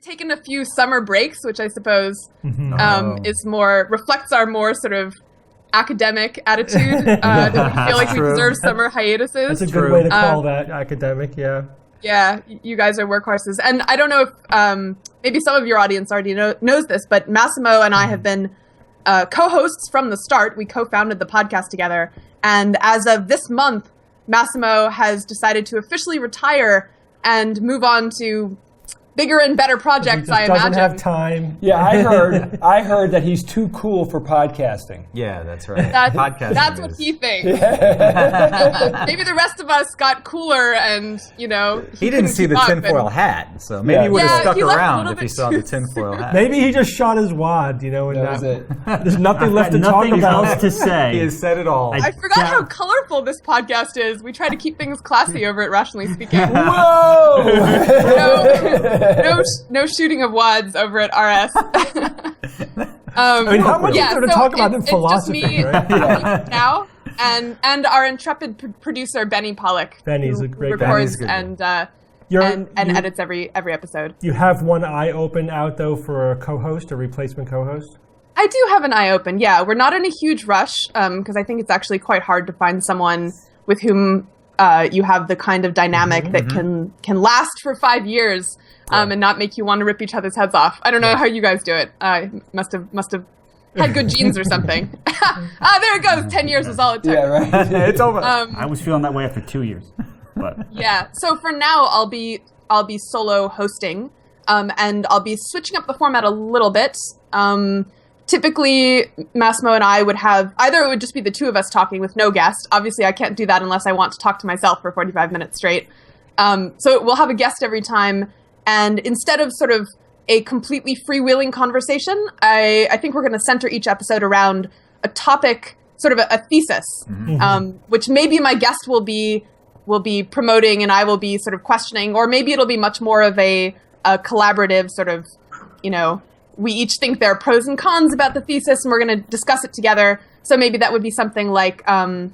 taken a few summer breaks, which I suppose reflects our more sort of academic attitude. That we feel like we deserve summer hiatuses. That's a good way to call that, academic. Yeah. Yeah, you guys are workhorses, and I don't know if maybe some of your audience already knows this, but Massimo and I have been co-hosts from the start. We co-founded the podcast together, and as of this month, Massimo has decided to officially retire and move on to bigger and better projects, I imagine. Doesn't have time. Yeah, I heard that he's too cool for podcasting. Yeah, that's right. That's what he thinks. Yeah. Maybe the rest of us got cooler and, you know... He didn't see the tinfoil hat, so maybe he would have stuck around if he saw the tinfoil hat. Maybe he just shot his wad, you know, and that was it. There's nothing left to talk about. Nothing else to say. He has said it all. I forgot how colorful this podcast is. We try to keep things classy over at Rationally Speaking. Whoa! No shooting of wads over at RS. I mean, how much is there to talk about in philosophy, it's just me, right? now, and our intrepid producer Benny Pollock. Benny's a great guy. Records and edits every episode. You have one eye open out though for a co-host, a replacement co-host. I do have an eye open. Yeah, we're not in a huge rush because I think it's actually quite hard to find someone with whom you have the kind of dynamic that can last for 5 years. And not make you want to rip each other's heads off. I don't know how you guys do it. Must have had good genes or something. There it goes. 10 years is all it took. Yeah, right. It's over. I was feeling that way after 2 years. But yeah. So for now, I'll be solo hosting, and I'll be switching up the format a little bit. Typically, Massimo and I would have either it would just be the two of us talking with no guest. Obviously, I can't do that unless I want to talk to myself for 45 minutes straight. So we'll have a guest every time. And instead of sort of a completely freewheeling conversation, I think we're going to center each episode around a topic, sort of a thesis, which maybe my guest will be promoting and I will be sort of questioning, or maybe it'll be much more of a collaborative sort of, you know, we each think there are pros and cons about the thesis and we're going to discuss it together. So maybe that would be something like the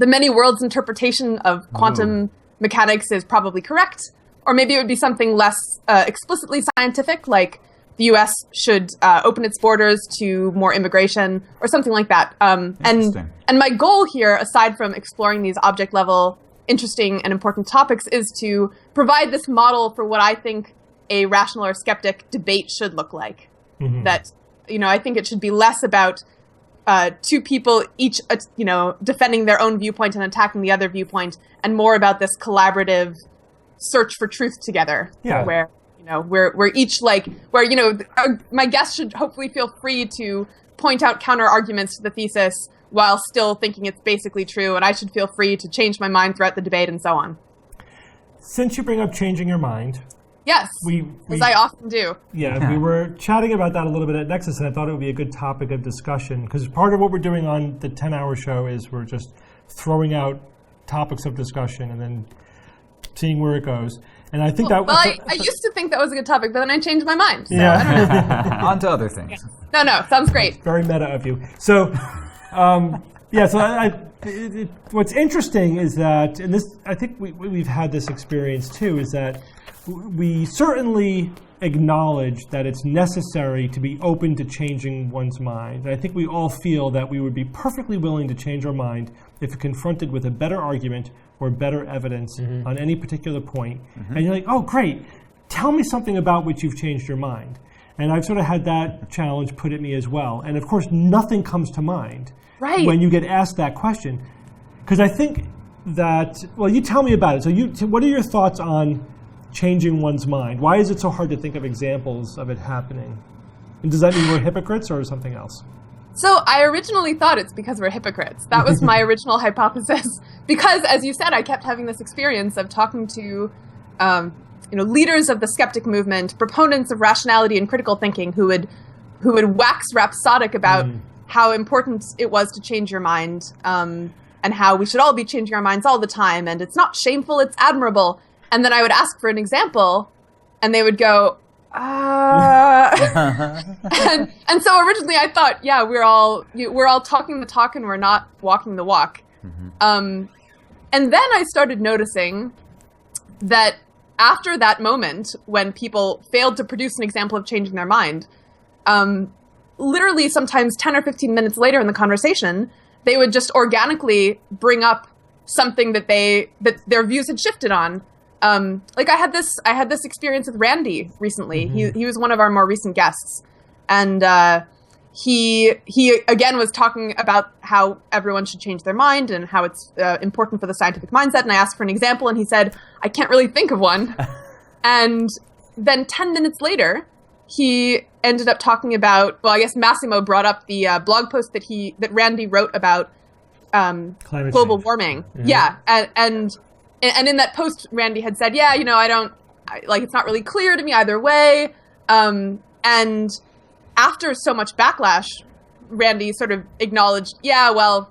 many worlds interpretation of quantum mechanics is probably correct. Or maybe it would be something less explicitly scientific, like the U.S. should open its borders to more immigration, or something like that. And my goal here, aside from exploring these object-level, interesting and important topics, is to provide this model for what I think a rational or skeptic debate should look like. That, you know, I think it should be less about two people each, defending their own viewpoint and attacking the other viewpoint, and more about this collaborative search for truth together, where we're each my guest should hopefully feel free to point out counter arguments to the thesis while still thinking it's basically true, and I should feel free to change my mind throughout the debate and so on. Since you bring up changing your mind, yes, as I often do. Yeah, we were chatting about that a little bit at Nexus, and I thought it would be a good topic of discussion because part of what we're doing on the 10-hour show is we're just throwing out topics of discussion and then seeing where it goes. And I think I used to think that was a good topic, but then I changed my mind. So yeah. I don't know. On to other things. No, sounds great. Very meta of you. So, what's interesting is that, and this, I think we've had this experience too, is that we certainly acknowledge that it's necessary to be open to changing one's mind. And I think we all feel that we would be perfectly willing to change our mind if confronted with a better argument or better evidence on any particular point. And you're like, oh, great. Tell me something about which you've changed your mind. And I've sort of had that challenge put at me as well. And of course, nothing comes to mind when you get asked that question. Because I think that, well, you tell me about it. So what are your thoughts on changing one's mind? Why is it so hard to think of examples of it happening? And does that mean we're hypocrites or something else? So I originally thought it's because we're hypocrites. That was my original hypothesis. Because, as you said, I kept having this experience of talking to leaders of the skeptic movement, proponents of rationality and critical thinking who would wax rhapsodic about how important it was to change your mind, and how we should all be changing our minds all the time, and it's not shameful, it's admirable. And then I would ask for an example, and they would go, and so originally I thought, yeah, we're all talking the talk and we're not walking the walk. And then I started noticing that after that moment, when people failed to produce an example of changing their mind, literally sometimes 10 or 15 minutes later in the conversation, they would just organically bring up something that their views had shifted on. Like I had this experience with Randy recently. He was one of our more recent guests, and he again was talking about how everyone should change their mind and how it's important for the scientific mindset. And I asked for an example, and he said, "I can't really think of one." And then 10 minutes later, he ended up talking about, well, I guess Massimo brought up the blog post that Randy wrote about global warming. Yeah, and in that post, Randy had said, "Yeah, it's not really clear to me either way." And after so much backlash, Randy sort of acknowledged, "Yeah, well,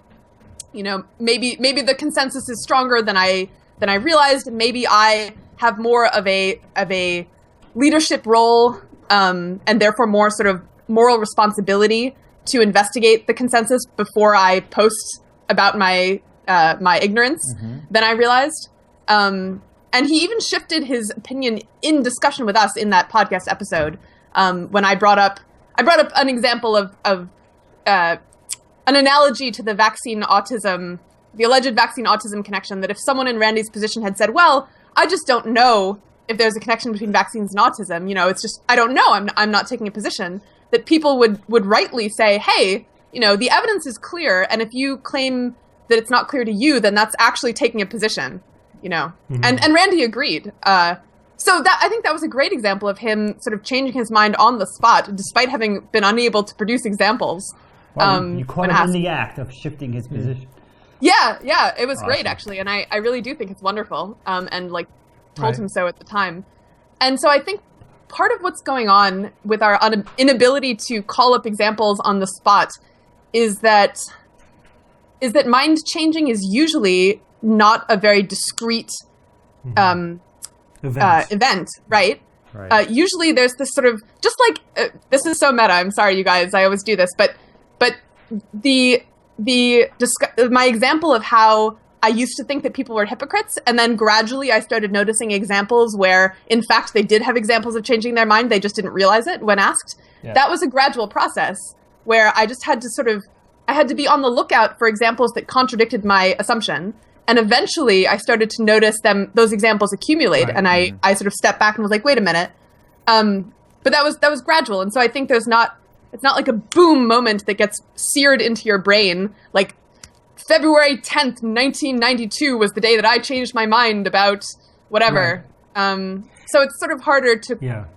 maybe the consensus is stronger than I realized, and maybe I have more of a leadership role, and therefore more sort of moral responsibility to investigate the consensus before I post about my ignorance than I realized." And he even shifted his opinion in discussion with us in that podcast episode when I brought up an example of an analogy to the alleged vaccine autism connection, that if someone in Randy's position had said, "Well, I just don't know if there's a connection between vaccines and autism, it's just, I don't know, I'm not taking a position," that people would rightly say, "Hey, the evidence is clear, and if you claim that it's not clear to you, then that's actually taking a position." And Randy agreed. So I think that was a great example of him sort of changing his mind on the spot, despite having been unable to produce examples. You caught him in the act of shifting his position. Yeah, it was great, actually, and I really do think it's wonderful, and told him so at the time. And so I think part of what's going on with our inability to call up examples on the spot is that mind changing is usually not a very discrete event, right? Usually there's this sort of, just like, this is so meta, I'm sorry you guys, I always do this, but my example of how I used to think that people were hypocrites, and then gradually I started noticing examples where, in fact, they did have examples of changing their mind, they just didn't realize it when asked. Yeah. That was a gradual process where I just had to I had to be on the lookout for examples that contradicted my assumption. And eventually I started to notice those examples accumulate, and I sort of stepped back and was like, wait a minute. But that was gradual. And so I think it's not like a boom moment that gets seared into your brain, like February 10th, 1992 was the day that I changed my mind about whatever. Right. So it's sort of harder to,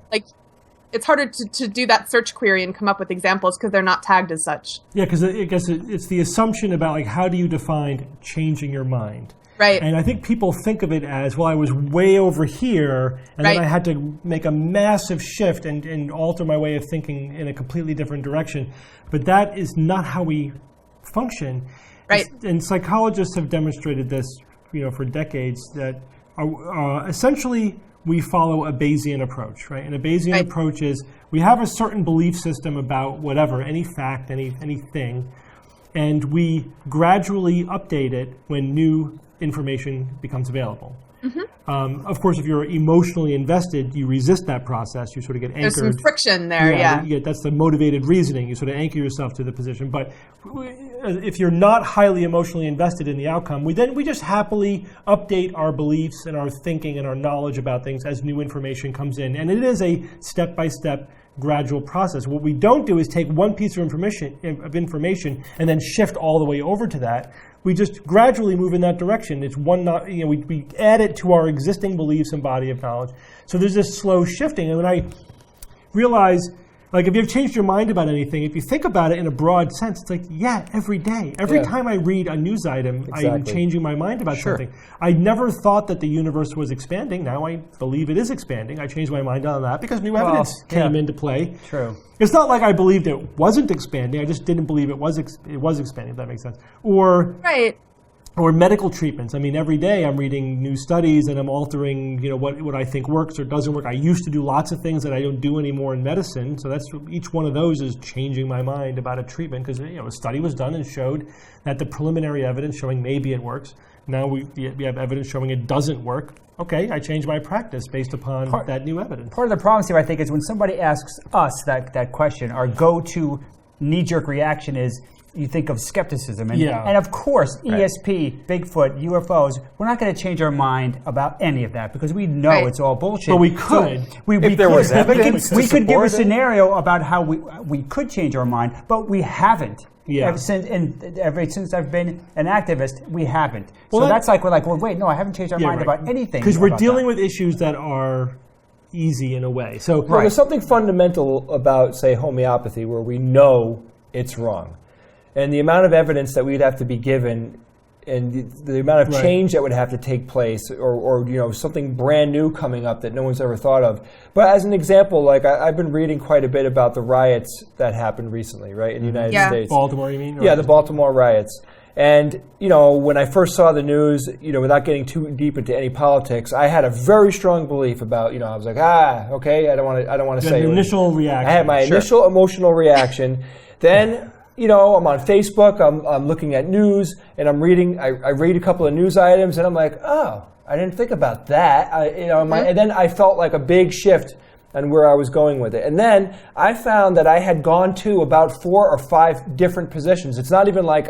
it's harder to do that search query and come up with examples because they're not tagged as such. Yeah, because I guess it's the assumption about, like, how do you define changing your mind? Right. And I think people think of it as, well, I was way over here, and then I had to make a massive shift and alter my way of thinking in a completely different direction. But that is not how we function. Right. And psychologists have demonstrated this, for decades, that essentially we follow a Bayesian approach, right? And a Bayesian approach is we have a certain belief system about whatever, any fact, anything, and we gradually update it when new information becomes available. Mm-hmm. Of course, if you're emotionally invested, you resist that process. You sort of get anchored. There's some friction there, That's the motivated reasoning. You sort of anchor yourself to the position. But if you're not highly emotionally invested in the outcome, we just happily update our beliefs and our thinking and our knowledge about things as new information comes in. And it is a step-by-step gradual process. What we don't do is take one piece of information and then shift all the way over to that. We just gradually move in that direction. It's we add it to our existing beliefs and body of knowledge. So there's this slow shifting. And when I realize, like, if you've changed your mind about anything, if you think about it in a broad sense, it's like, every day. Every time I read a news item, I'm changing my mind about something. I never thought that the universe was expanding. Now I believe it is expanding. I changed my mind on that because new evidence came into play. True. It's not like I believed it wasn't expanding. I just didn't believe it was expanding, if that makes sense. Or medical treatments. I mean, every day I'm reading new studies and I'm altering, what I think works or doesn't work. I used to do lots of things that I don't do anymore in medicine. So each one of those is changing my mind about a treatment because a study was done and showed that the preliminary evidence showing maybe it works Now we have evidence showing it doesn't work. Okay, I change my practice based upon that new evidence. Part of the problem, Steve, I think, is when somebody asks us that question, our go-to knee-jerk reaction is you think of skepticism. And of course, ESP, Bigfoot, UFOs, we're not going to change our mind about any of that because we know it's all bullshit. But we could. So if there was evidence we could give a scenario about how we could change our mind, but we haven't. Yeah. Ever since I've been an activist, we haven't. Well, so that's like, we're like, well, wait, no, I haven't changed our mind about anything. Because we're dealing with issues that are easy in a way. So there's something fundamental about, say, homeopathy where we know it's wrong. And the amount of evidence that we'd have to be given and the amount of change that would have to take place or something brand new coming up that no one's ever thought of. But as an example, like I've been reading quite a bit about the riots that happened recently, right, in the United States. Baltimore, you mean? Yeah, the Baltimore riots. And, when I first saw the news, without getting too deep into any politics, I had a very strong belief about, I was like, okay, I don't want to say. An initial reaction. I had my initial emotional reaction. Then, I'm on Facebook, I'm looking at news, and I'm reading, I read a couple of news items, and I'm like, oh, I didn't think about that. And then I felt like a big shift on where I was going with it. And then I found that I had gone to about 4 or 5 different positions. It's not even like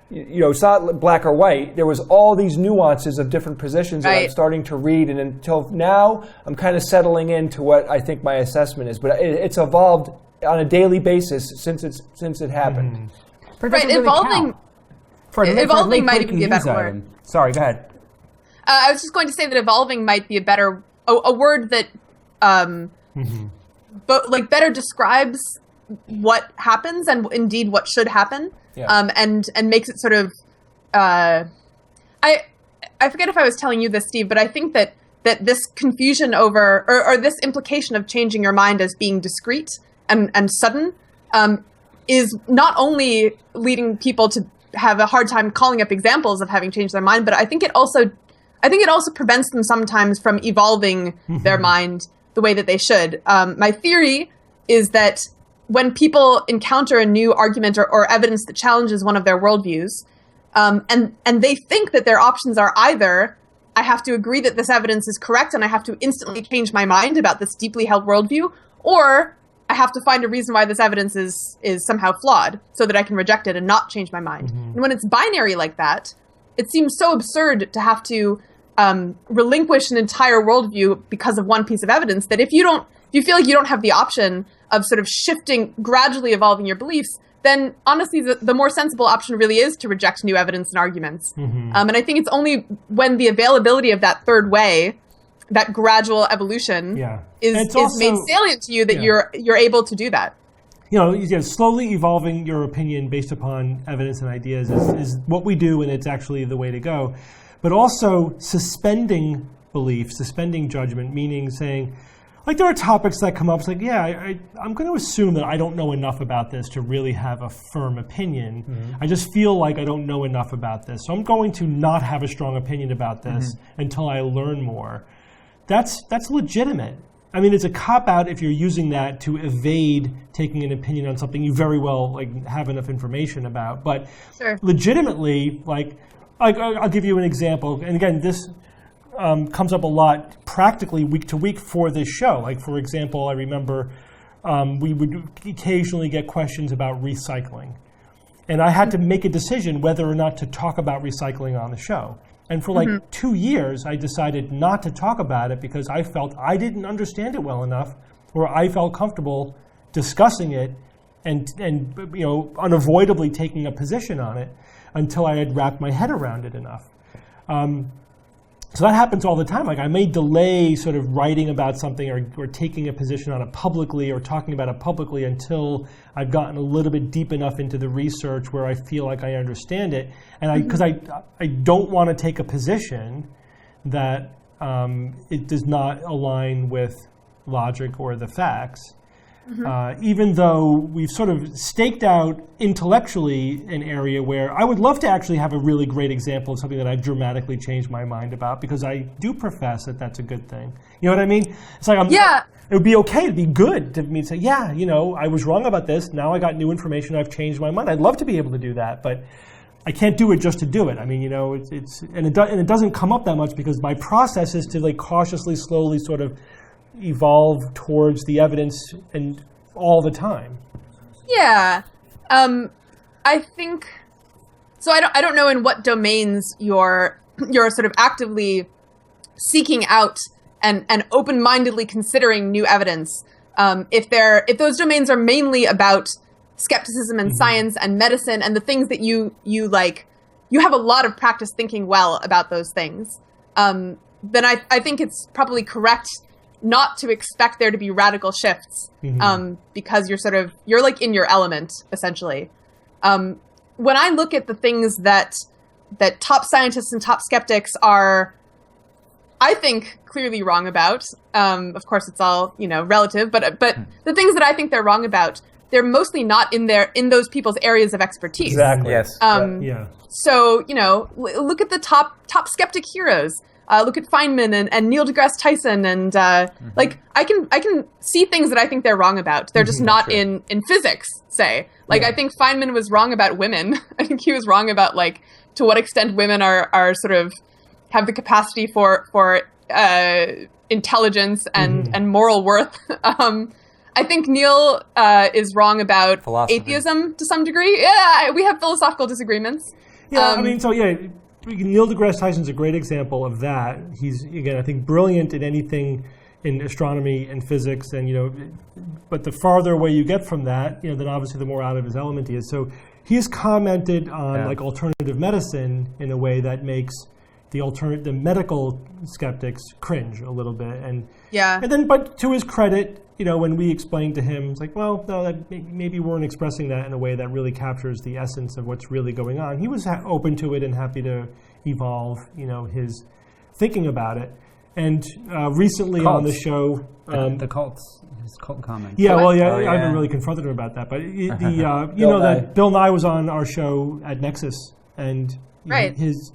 it's not black or white. There was all these nuances of different positions that I'm starting to read, and until now, I'm kind of settling into what I think my assessment is. But it's evolved on a daily basis since it happened. Right, evolving might even be a better word. Sorry, go ahead. I was just going to say that evolving might be a word that, but better describes what happens and indeed what should happen, and makes it sort of. I forget if I was telling you this, Steve, but I think that this confusion over or this implication of changing your mind as being discrete and sudden is not only leading people to have a hard time calling up examples of having changed their mind, but I think it also prevents them sometimes from evolving their mind the way that they should. My theory is that when people encounter a new argument or evidence that challenges one of their worldviews, and they think that their options are either I have to agree that this evidence is correct and I have to instantly change my mind about this deeply held worldview, or I have to find a reason why this evidence is somehow flawed so that I can reject it and not change my mind. And when it's binary like that, it seems so absurd to have to relinquish an entire worldview because of one piece of evidence that if you feel like you don't have the option of sort of gradually evolving your beliefs, then honestly the more sensible option really is to reject new evidence and arguments. And I think it's only when the availability of that third way, that gradual evolution is made salient to you that you're able to do that. Slowly evolving your opinion based upon evidence and ideas is what we do, and it's actually the way to go. But also suspending belief, suspending judgment, meaning saying, there are topics that come up, it's like, I'm going to assume that I don't know enough about this to really have a firm opinion. I just feel like I don't know enough about this. So I'm going to not have a strong opinion about this until I learn more. That's legitimate. I mean, it's a cop-out if you're using that to evade taking an opinion on something you very well have enough information about. But legitimately, I'll give you an example. And again, this comes up a lot practically week to week for this show. For example, I remember we would occasionally get questions about recycling. And I had to make a decision whether or not to talk about recycling on the show. And for 2 years, I decided not to talk about it because I felt I didn't understand it well enough, or I felt comfortable discussing it and unavoidably taking a position on it until I had wrapped my head around it enough. So that happens all the time. I may delay sort of writing about something or taking a position on it publicly or talking about it publicly until I've gotten a little bit deep enough into the research where I feel like I understand it. And because I don't want to take a position that it does not align with logic or the facts. Even though we've sort of staked out intellectually an area where I would love to actually have a really great example of something that I've dramatically changed my mind about, because I do profess that that's a good thing. You know what I mean? It's like it would be okay, it'd be good to me to say, I was wrong about this. Now I got new information. I've changed my mind. I'd love to be able to do that, but I can't do it just to do it. I mean, you know, it doesn't come up that much because my process is to like cautiously, slowly sort of evolve towards the evidence and all the time. Yeah. I think so. I don't know in what domains you're sort of actively seeking out and open-mindedly considering new evidence. If those domains are mainly about skepticism and science and medicine and the things that you like, you have a lot of practice thinking well about those things, then I think it's probably correct not to expect there to be radical shifts, because you're like in your element, essentially. When I look at the things that top scientists and top skeptics are, I think, clearly wrong about, of course it's all, relative, but the things that I think they're wrong about, they're mostly not in those people's areas of expertise. Exactly. Yes. Yeah. So, look at the top skeptic heroes. Look at Feynman and Neil deGrasse Tyson, and like I can see things that I think they're wrong about. They're just not in physics, say. Like, I think Feynman was wrong about women. I think he was wrong about like to what extent women are sort of have the capacity for intelligence and moral worth. I think Neil is wrong about atheism to some degree. Yeah, we have philosophical disagreements. Yeah, Neil deGrasse Tyson's a great example of that. He's, again, I think, brilliant in anything in astronomy and physics, and but the farther away you get from that, then obviously the more out of his element he is. So he's commented on like alternative medicine in a way that makes the medical skeptics cringe a little bit, and then, but to his credit, when we explained to him, it's like, well, no, that maybe we weren't expressing that in a way that really captures the essence of what's really going on. He was open to it and happy to evolve, his thinking about it. And recently on the show, the cults, his cult comments. Yeah, I haven't really confronted him about that, but that Bill Nye was on our show at Nexus, and his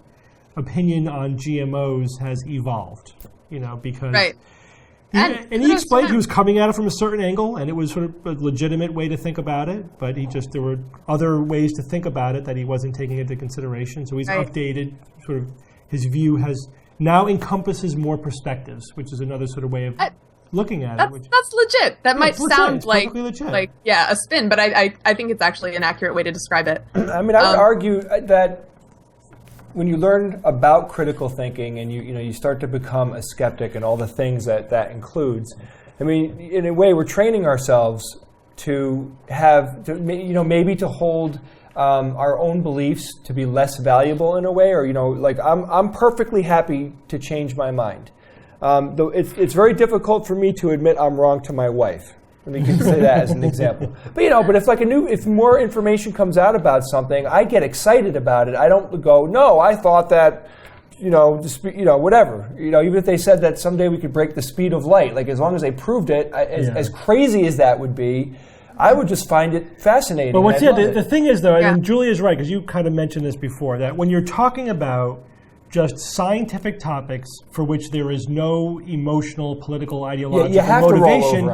opinion on GMOs has evolved, because. Right. And he explained he was coming at it from a certain angle, and it was sort of a legitimate way to think about it, but there were other ways to think about it that he wasn't taking into consideration. So he's updated, sort of, his view has now encompasses more perspectives, which is another sort of way of looking at it. That's legit. That might sound like a spin, but I think it's actually an accurate way to describe it. I mean, I would argue that when you learn about critical thinking and you start to become a skeptic and all the things that includes, I mean, in a way, we're training ourselves to maybe to hold our own beliefs to be less valuable in a way, or like I'm perfectly happy to change my mind. Though it's very difficult for me to admit I'm wrong to my wife. Let me say that as an example. But if more information comes out about something, I get excited about it. I don't go, no, I thought that, whatever. Even if they said that someday we could break the speed of light, like as long as they proved it, as crazy as that would be, I would just find it fascinating. But the thing is, though, and Julia's right, because you kind of mentioned this before, that when you're talking about just scientific topics for which there is no emotional, political, ideological motivation,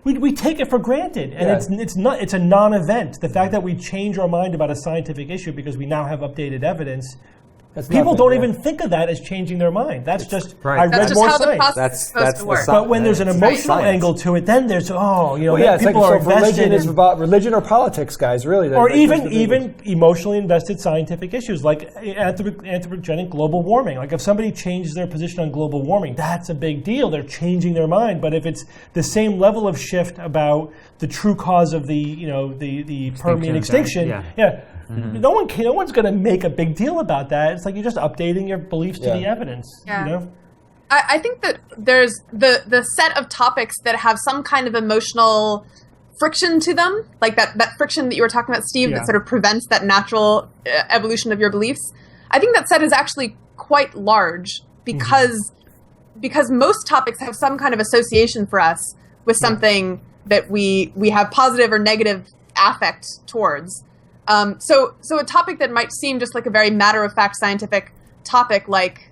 we take it for granted, and it's a non-event. The fact that we change our mind about a scientific issue because we now have updated evidence. People don't even think of that as changing their mind. That's just I read more science. That's supposed to work. But when there's an emotional angle to it, then there's people are invested. Religion or politics, guys, really. Or even emotionally invested scientific issues like anthropogenic global warming. Like if somebody changes their position on global warming, that's a big deal. They're changing their mind. But if it's the same level of shift about the true cause of the Permian extinction, no one's going to make a big deal about that. It's like you're just updating your beliefs to the evidence. Yeah. I think that there's the set of topics that have some kind of emotional friction to them, like that friction that you were talking about, Steve, that sort of prevents that natural evolution of your beliefs. I think that set is actually quite large because most topics have some kind of association for us with something that we have positive or negative affect towards. So a topic that might seem just like a very matter-of-fact scientific topic, like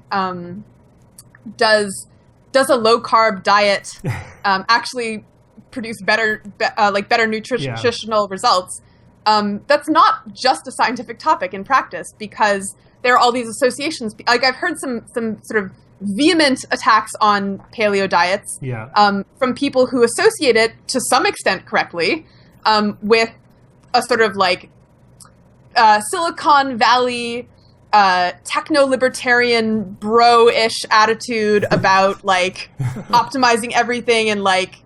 does a low-carb diet actually produce better nutritional results? that's not just a scientific topic in practice, because there are all these associations. Like, I've heard some sort of vehement attacks on paleo diets from people who associate it, to some extent correctly, with a sort of like Silicon Valley techno-libertarian bro-ish attitude about like optimizing everything and like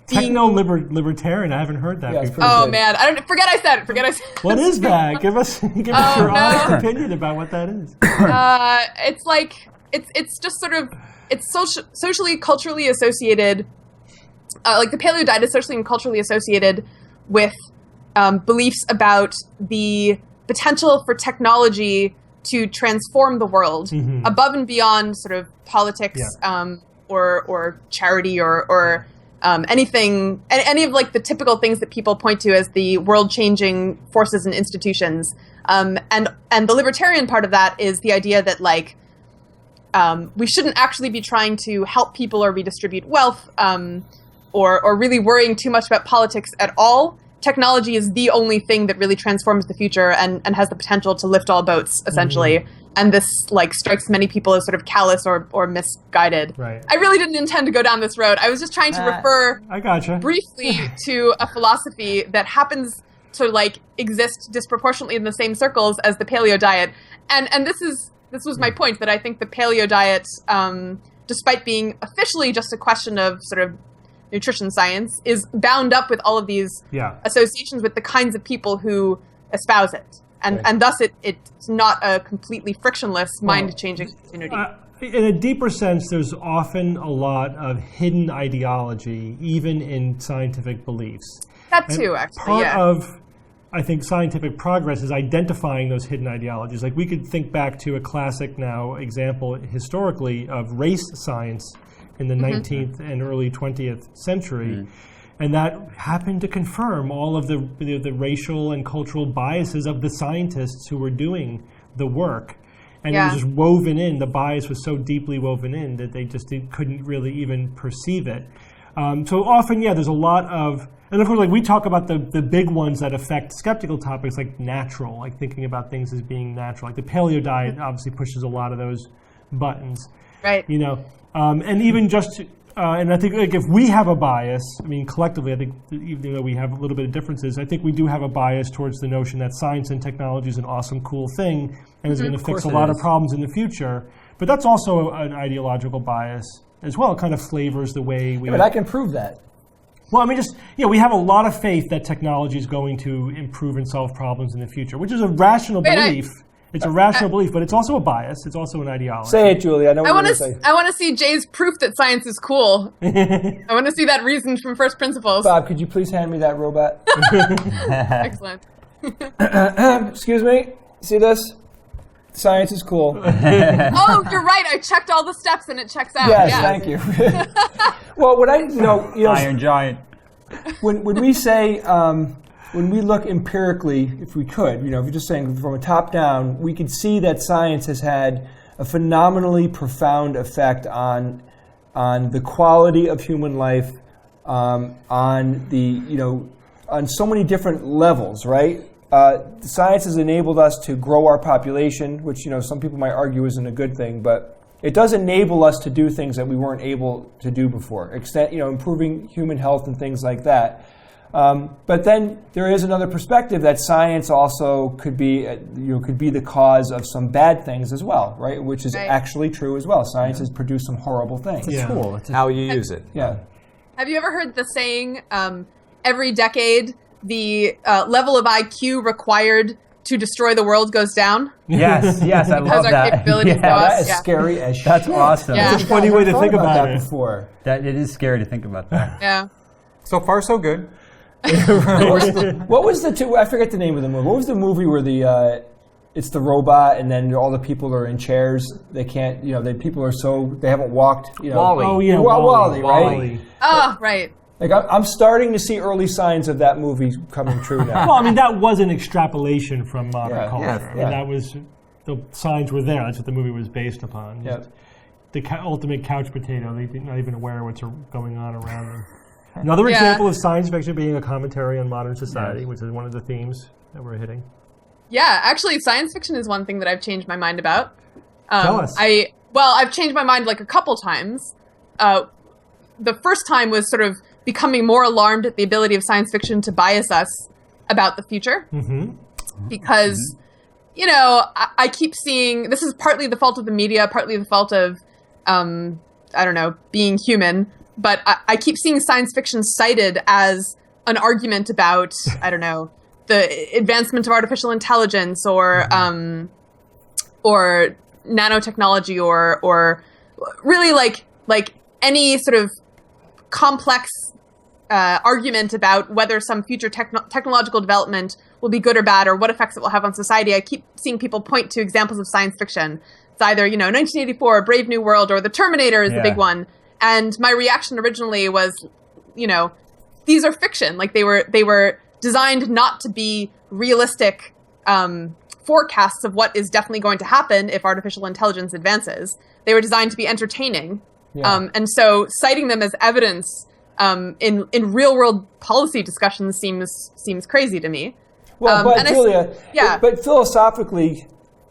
techno-libertarian. I haven't heard that before. Oh man, forget I said it. What is that? Give us your honest opinion about what that is. It's like it's just sort of socially culturally associated. Like the paleo diet is socially and culturally associated with beliefs about the potential for technology to transform the world above and beyond sort of politics or charity or anything, any of like the typical things that people point to as the world-changing forces and institutions. And the libertarian part of that is the idea that like we shouldn't actually be trying to help people or redistribute wealth or really worrying too much about politics at all. Technology is the only thing that really transforms the future and has the potential to lift all boats, essentially. And this like strikes many people as sort of callous or misguided. Right. I really didn't intend to go down this road. I was just trying to refer briefly to a philosophy that happens to like exist disproportionately in the same circles as the paleo diet. And this was my point, that I think the paleo diet, despite being officially just a question of sort of nutrition science, is bound up with all of these associations with the kinds of people who espouse it. And thus it's not a completely frictionless, mind-changing opportunity. In a deeper sense, there's often a lot of hidden ideology, even in scientific beliefs. That too, actually, Part of, I think, scientific progress is identifying those hidden ideologies. Like, we could think back to a classic now example historically of race science in the 19th and early 20th century. And that happened to confirm all of the racial and cultural biases of the scientists who were doing the work. And it was just woven in. The bias was so deeply woven in that they just couldn't really even perceive it. So often, there's a lot of, and of course, like we talk about the big ones that affect skeptical topics, like natural, like thinking about things as being natural. Like the paleo diet obviously pushes a lot of those buttons. Right. You know, and even just, and I think like if we have a bias, I mean, collectively, I think even though we have a little bit of differences, I think we do have a bias towards the notion that science and technology is an awesome, cool thing and is going to fix a lot of problems in the future. But that's also an ideological bias as well. It kind of flavors the way we... but I can prove that. Well, I mean, just, we have a lot of faith that technology is going to improve and solve problems in the future, which is a rational belief. It's a rational belief, but it's also a bias. It's also an ideology. Say it, Julie. I know what you're going to say. I want to see Jay's proof that science is cool. I want to see that reasoned from first principles. Bob, could you please hand me that robot? Excellent. Excuse me? See this? Science is cool. Oh, you're right. I checked all the steps and it checks out. Yes, thank you. Well, what Iron Giant. When we say, when we look empirically, if we could, if you're just saying from a top down, we could see that science has had a phenomenally profound effect on the quality of human life, on so many different levels, right? Science has enabled us to grow our population, which some people might argue isn't a good thing, but it does enable us to do things that we weren't able to do before, improving human health and things like that. But then there is another perspective that science also could be the cause of some bad things as well, right? Which is actually true as well. Science has produced some horrible things. It's a tool. It's how you use it. Yeah. Have you ever heard the saying, every decade, the level of IQ required to destroy the world goes down? Yes, I love because our that. capabilities go up. That is scary as shit. That's awesome. Yeah. It's a funny way to think about it. Before. That it is scary to think about that. Yeah. So far, so good. What was the two? I forget the name of the movie. What was the movie where it's the robot and then all the people are in chairs? They can't. The people are they haven't walked. Wall-E. Oh yeah, Wall-E, right? Wall-E. Oh, right. Like I'm starting to see early signs of that movie coming true now. Well, I mean, that was an extrapolation from modern culture. Yeah. I mean, that was, the signs were there. That's what the movie was based upon. Yeah. The ultimate couch potato. They're not even aware of what's going on around them. Another example of science fiction being a commentary on modern society, which is one of the themes that we're hitting. Yeah, actually, science fiction is one thing that I've changed my mind about. Tell us. I've changed my mind like a couple times. The first time was sort of becoming more alarmed at the ability of science fiction to bias us about the future. Because, you know, I keep seeing, this is partly the fault of the media, partly the fault of, I don't know, being human, but I keep seeing science fiction cited as an argument about, I don't know, the advancement of artificial intelligence or nanotechnology or really like any sort of complex argument about whether some future technological development will be good or bad or what effects it will have on society. I keep seeing people point to examples of science fiction. It's either, 1984, Brave New World, or The Terminator is the big one. And my reaction originally was, these are fiction. Like they were designed not to be realistic forecasts of what is definitely going to happen if artificial intelligence advances. They were designed to be entertaining. Yeah. And so citing them as evidence in real world policy discussions seems crazy to me. Well, but Julia, but philosophically,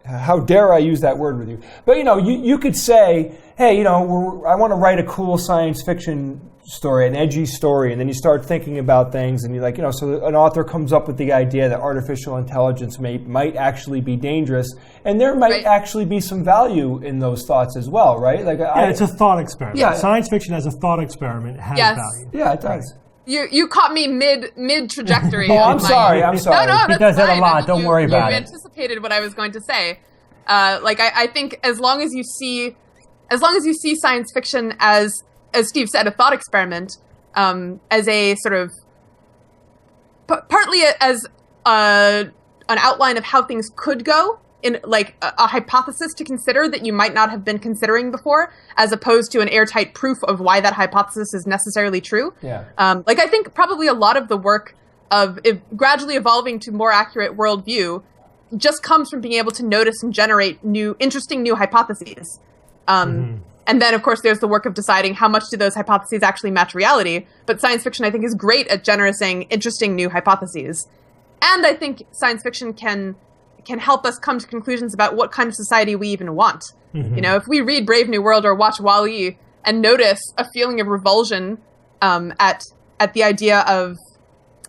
how dare I use that word with you? But you could say, hey, I want to write a cool science fiction story, an edgy story, and then you start thinking about things, and you're like, so an author comes up with the idea that artificial intelligence might actually be dangerous, and there might actually be some value in those thoughts as well, right? Like, it's a thought experiment. Yeah. Science fiction as a thought experiment has value. Yeah, it does. You caught me mid trajectory. Oh, I'm sorry. No, he does that a lot. Don't worry about it. You anticipated what I was going to say. I think as long as you see science fiction as Steve said, a thought experiment, as a sort of partly as an outline of how things could go, in like a hypothesis to consider that you might not have been considering before, as opposed to an airtight proof of why that hypothesis is necessarily true. Yeah. I think probably a lot of the work of gradually evolving to more accurate worldview just comes from being able to notice and generate interesting new hypotheses. And then, of course, there's the work of deciding how much do those hypotheses actually match reality. But science fiction, I think, is great at generating interesting new hypotheses. And I think science fiction can help us come to conclusions about what kind of society we even want. If we read Brave New World or watch WALL-E and notice a feeling of revulsion at the idea of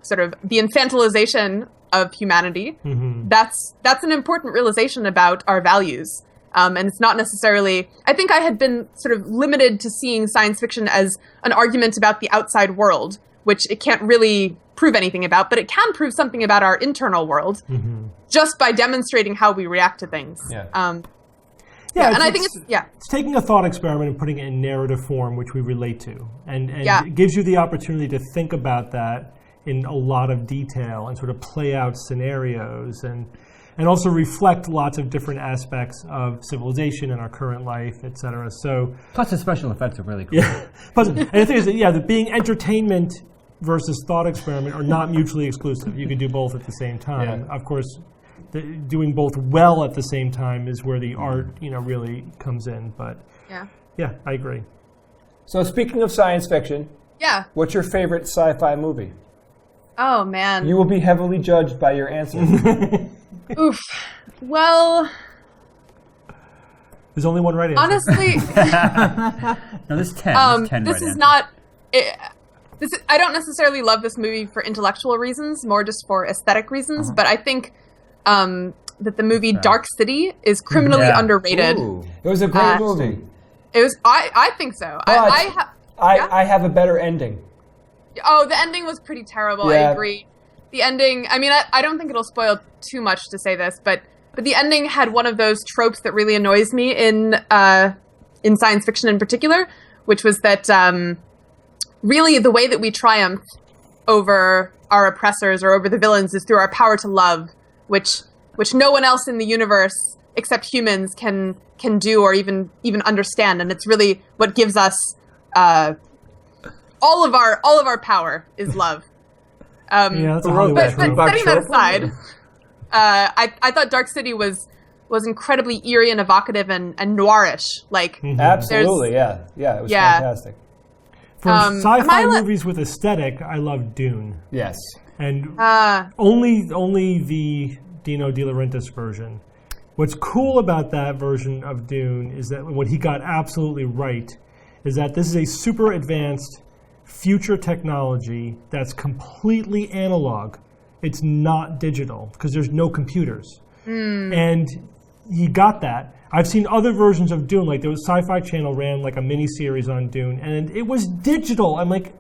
sort of the infantilization of humanity, that's an important realization about our values. And it's not necessarily... I think I had been sort of limited to seeing science fiction as an argument about the outside world, which it can't really prove anything about, but it can prove something about our internal world just by demonstrating how we react to things. And I think it's taking a thought experiment and putting it in narrative form, which we relate to. And it gives you the opportunity to think about that in a lot of detail and sort of play out scenarios and also reflect lots of different aspects of civilization and our current life, et cetera. So, plus the special effects are really cool. Yeah. And the thing is that being entertainment versus thought experiment are not mutually exclusive. You can do both at the same time. Yeah. Of course, doing both well at the same time is where the art, really comes in. But yeah, I agree. So speaking of science fiction, what's your favorite sci-fi movie? Oh man, you will be heavily judged by your answers. Oof. Well, there's only one right answer. Honestly, no, there's 10. This is not. I don't necessarily love this movie for intellectual reasons, more just for aesthetic reasons. But I think that the movie Dark City is criminally underrated. Ooh. It was a great movie. It was. I think so. I have a better ending. Oh, the ending was pretty terrible. I agree. The ending, I mean, I don't think it'll spoil too much to say this, but the ending had one of those tropes that really annoys me in science fiction in particular, which was that really the way that we triumph over our oppressors or over the villains is through our power to love, which no one else in the universe except humans can do or even understand, and it's really what gives us all of our power is love. That's a but setting that aside, I thought Dark City was incredibly eerie and evocative and noirish. Like absolutely, it was fantastic. For sci-fi movies with aesthetic, I love Dune. Yes. And only the Dino De Laurentiis version. What's cool about that version of Dune is that what he got absolutely right is that this is a super advanced future technology that's completely analog. It's not digital because there's no computers. And he got that. I've seen other versions of Dune, like there was Sci-Fi Channel ran like a mini-series on Dune, and it was digital. I'm like,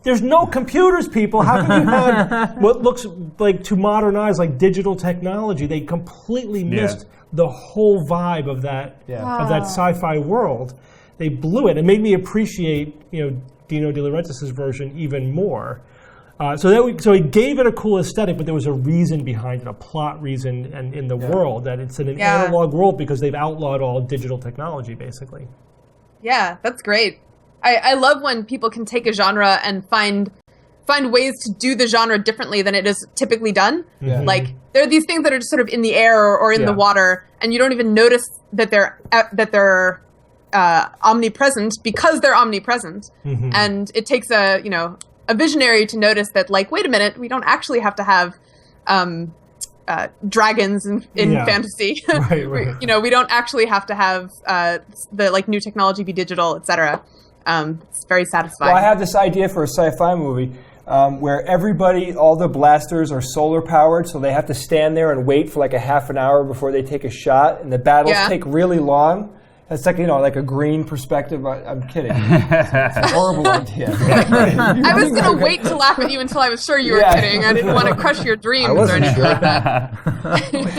there's no computers, people. How can you have what looks like, to modernize, like digital technology? They completely missed the whole vibe of that sci-fi world. They blew it. It made me appreciate, Dino De Laurentiis' version even more. So it gave it a cool aesthetic, but there was a reason behind it, a plot reason, and in the world that it's in an analog world because they've outlawed all digital technology, basically. Yeah, that's great. I love when people can take a genre and find ways to do the genre differently than it is typically done. Yeah. Like there are these things that are just sort of in the air or in the water, and you don't even notice that they're omnipresent because they're omnipresent. And it takes a visionary to notice that, like, wait a minute, we don't actually have to have dragons in fantasy. Right. We don't actually have to have the new technology be digital, etc. It's very satisfying. Well, I have this idea for a sci-fi movie where all the blasters are solar powered, so they have to stand there and wait for like a half an hour before they take a shot, and the battles take really long. It's like, like a green perspective. I'm kidding. It's a horrible idea. I was going to wait to laugh at you until I was sure you were kidding. I didn't want to crush your dreams or anything like that.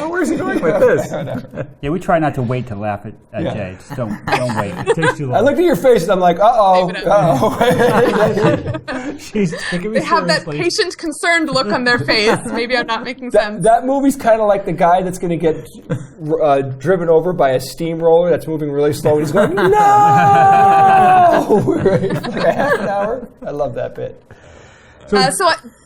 Where's he going with this? Yeah, we try not to wait to laugh at Jay. Just don't wait. It takes too long. I looked at your face and I'm like, uh-oh. They have that patient, concerned look on their face. Maybe I'm not making sense. That movie's kind of like the guy that's going to get driven over by a steamroller that's moving really slow, and he's going, no! For like a half an hour. I love that bit. So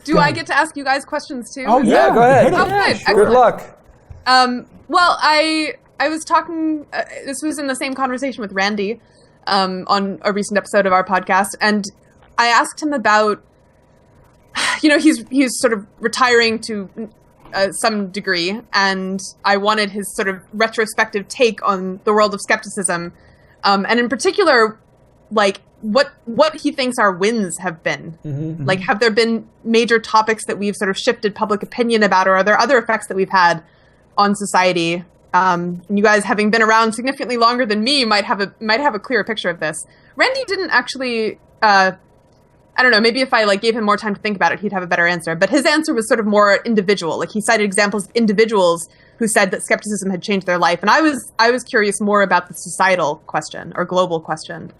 do I get to ask you guys questions too? Oh, yeah, go ahead. Oh, good. Sure. Good luck. Well, I was talking, this was in the same conversation with Randy on a recent episode of our podcast, and I asked him about, he's sort of retiring to some degree, and I wanted his sort of retrospective take on the world of skepticism, and in particular, like what he thinks our wins have been. Like, have there been major topics that we've sort of shifted public opinion about, or are there other effects that we've had on society? And you guys, having been around significantly longer than me, might have a clearer picture of this. Randy didn't actually. I don't know, maybe if I gave him more time to think about it, he'd have a better answer. But his answer was sort of more individual. Like, he cited examples of individuals who said that skepticism had changed their life. And I was curious more about the societal question or global question.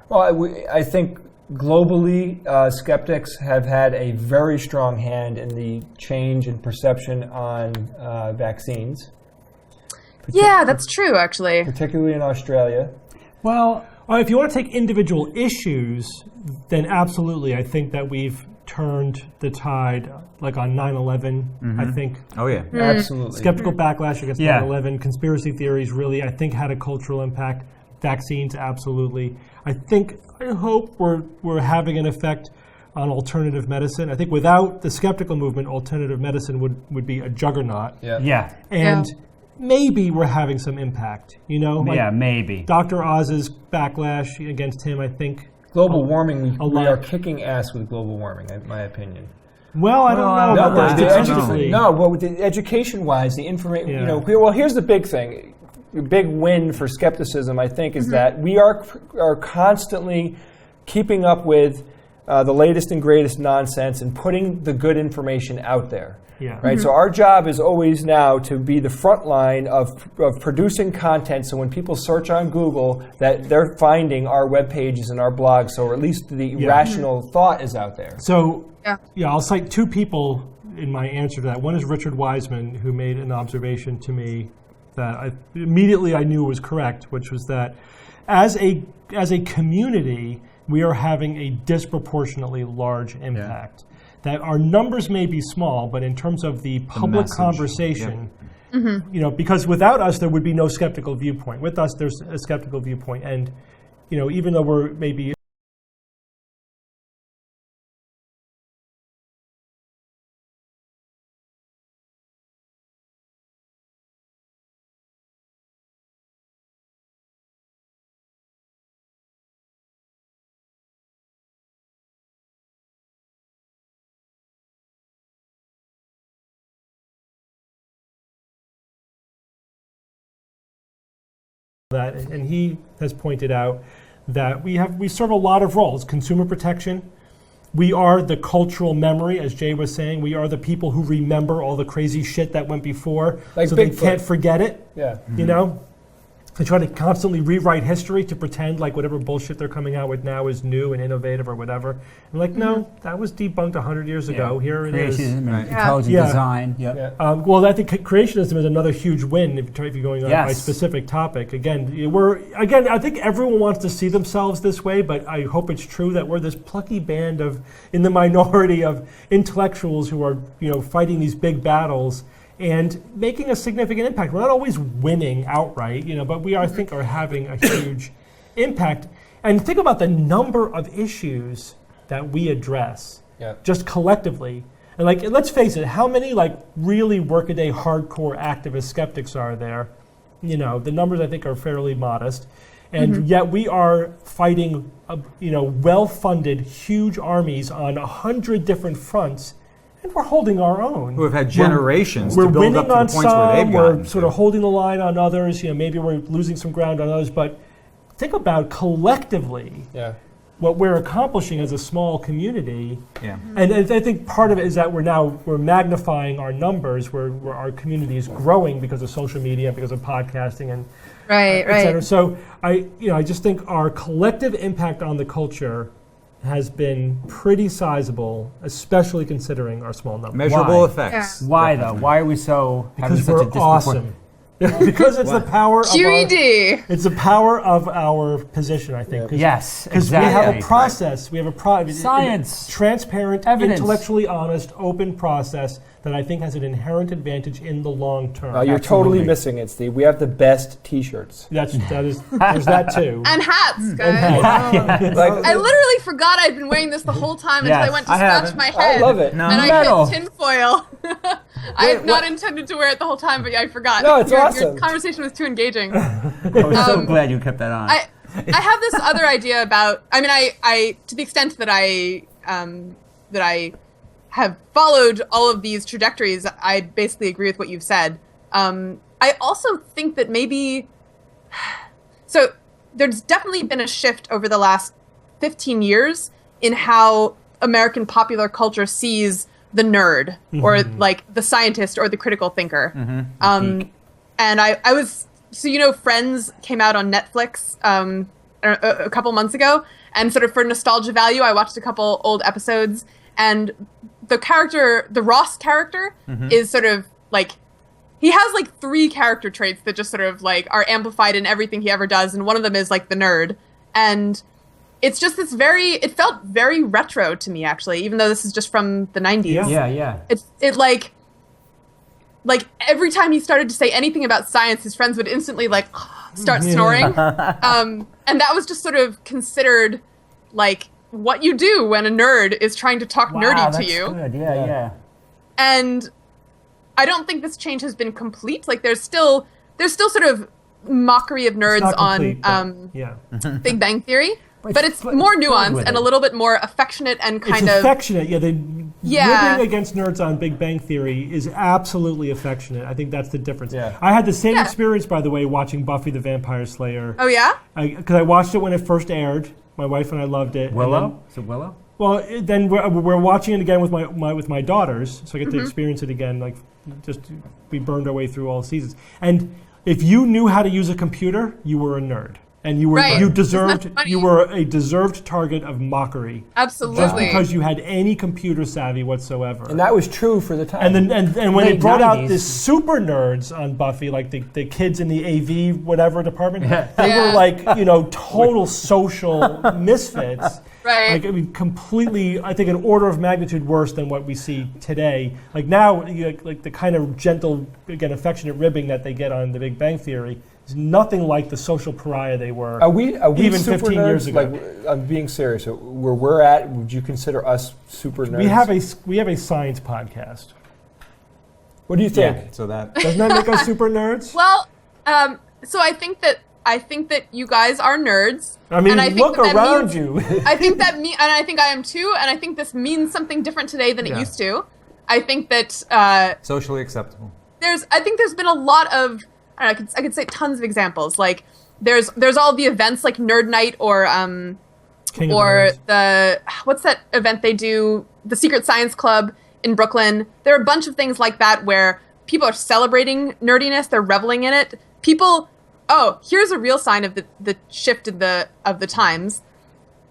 Well, I think globally, skeptics have had a very strong hand in the change in perception on vaccines. Yeah, that's true, actually. Particularly in Australia. Well, if you want to take individual issues, then absolutely. I think that we've turned the tide, like on 9/11, I think. Oh, yeah. Absolutely. Skeptical backlash against 9/11, conspiracy theories really, I think, had a cultural impact. Vaccines, absolutely. I hope we're having an effect on alternative medicine. I think without the skeptical movement, alternative medicine would be a juggernaut. Yeah. And maybe we're having some impact, Yeah, maybe. Dr. Oz's backlash against him, I think. Global warming, we are kicking ass with global warming, in my opinion. Well, I don't know about that. No, but with the education-wise, the information, well, here's the big thing. The big win for skepticism, I think, is that we are constantly keeping up with the latest and greatest nonsense and putting the good information out there. Yeah. Right. So our job is always now to be the front line of producing content. So when people search on Google, that they're finding our web pages and our blogs. So or at least the rational thought is out there. So I'll cite two people in my answer to that. One is Richard Wiseman, who made an observation to me that I knew was correct, which was that as a community, we are having a disproportionately large impact. That our numbers may be small, but in terms of the public conversation, because without us, there would be no skeptical viewpoint. With us, there's a skeptical viewpoint. And, even though we're maybe that, and he has pointed out that we serve a lot of roles. Consumer protection. We are the cultural memory, as Jay was saying. We are the people who remember all the crazy shit that went before, like so Bigfoot. they can't forget it. Yeah. You know? They try to constantly rewrite history to pretend like whatever bullshit they're coming out with now is new and innovative or whatever. I'm like, no, that was debunked 100 years ago. Here it is. Creationism and intelligent design. Yep. Yeah. Well, I think creationism is another huge win if you're going on by specific topic. Again, I think everyone wants to see themselves this way, but I hope it's true that we're this plucky band in the minority of intellectuals who are, fighting these big battles and making a significant impact. We're not always winning outright, but we I think are having a huge impact. And think about the number of issues that we address just collectively. And let's face it, how many really workaday hardcore activist skeptics are there? The numbers I think are fairly modest. And yet we are fighting well-funded huge armies on 100 different fronts. And we're holding our own. Who have had generations we're to build up to the winning on points where they've some, gotten. we're sort of holding the line on others. Maybe we're losing some ground on others. But think about collectively what we're accomplishing as a small community. Yeah. And I think part of it is that we're magnifying our numbers, where our community is growing because of social media, because of podcasting, and et cetera. So I just think our collective impact on the culture has been pretty sizable, especially considering our small numbers. Measurable effects. Why though? Why are we so having Because such a we're disproportionate? awesome. Because it's the power of QED. it's the power of our position, I think. Yes, Because exactly. we have a process. We have a Science. transparent, Evidence. intellectually honest, open process that I think has an inherent advantage in the long term. You're totally missing it, Steve. We have the best T-shirts. There's that too. And hats, guys. I literally forgot I'd been wearing this the whole time until I went to scratch my head. I love it. No. And Metal. I hit tinfoil. I had not intended to wear it the whole time, but I forgot. No, it's awesome. Your conversation was too engaging. I was so glad you kept that on. I have this other idea about. I mean, I to the extent that I have followed all of these trajectories, I basically agree with what you've said. I also think that maybe. So there's definitely been a shift over the last 15 years in how American popular culture sees the nerd or the scientist or the critical thinker. And I was, Friends came out on Netflix a couple months ago, and sort of for nostalgia value, I watched a couple old episodes, and the Ross character is sort of he has 3 character traits that just sort of are amplified in everything he ever does, and one of them is the nerd. And it's just it felt very retro to me, actually, even though this is just from the 90s. Yeah. It every time he started to say anything about science, his friends would instantly start snoring. And that was just sort of considered what you do when a nerd is trying to talk nerdy to you. Good. Yeah. And I don't think this change has been complete. There's still sort of mockery of nerds on Big Bang Theory. But it's more nuanced and a little bit more affectionate and kind of... affectionate, ribbing against nerds on Big Bang Theory is absolutely affectionate. I think that's the difference. Yeah. I had the same experience, by the way, watching Buffy the Vampire Slayer. Oh, yeah? Because I watched it when it first aired. My wife and I loved it. Willow? Is it Willow? Well, then we're watching it again with my daughters, so I get to experience it again. We burned our way through all seasons. And if you knew how to use a computer, you were a nerd. And you were you were a deserved target of mockery. Absolutely. Just because you had any computer savvy whatsoever. And that was true for the time. And when they brought out the super nerds on Buffy, the kids in the AV whatever department, they were total social misfits. Right. Completely, I think, an order of magnitude worse than what we see today. Now, the kind of gentle, again, affectionate ribbing that they get on The Big Bang Theory is nothing like the social pariah they were. Are we even super 15 nerds? years ago? I'm being serious. Where we're at, would you consider us super nerds? We have a science podcast. What do you think? Yeah, so that doesn't that make us super nerds? Well, so I think that you guys are nerds. I mean, and I think look that around means, you. I think and I think I am too, and I think this means something different today than it used to. I think that socially acceptable. I think there's been a lot of I could say tons of examples. there's all the events like Nerd Night or what's that event they do? The Secret Science Club in Brooklyn. There are a bunch of things like that where people are celebrating nerdiness. They're reveling in it. Here's a real sign of the shift of the times.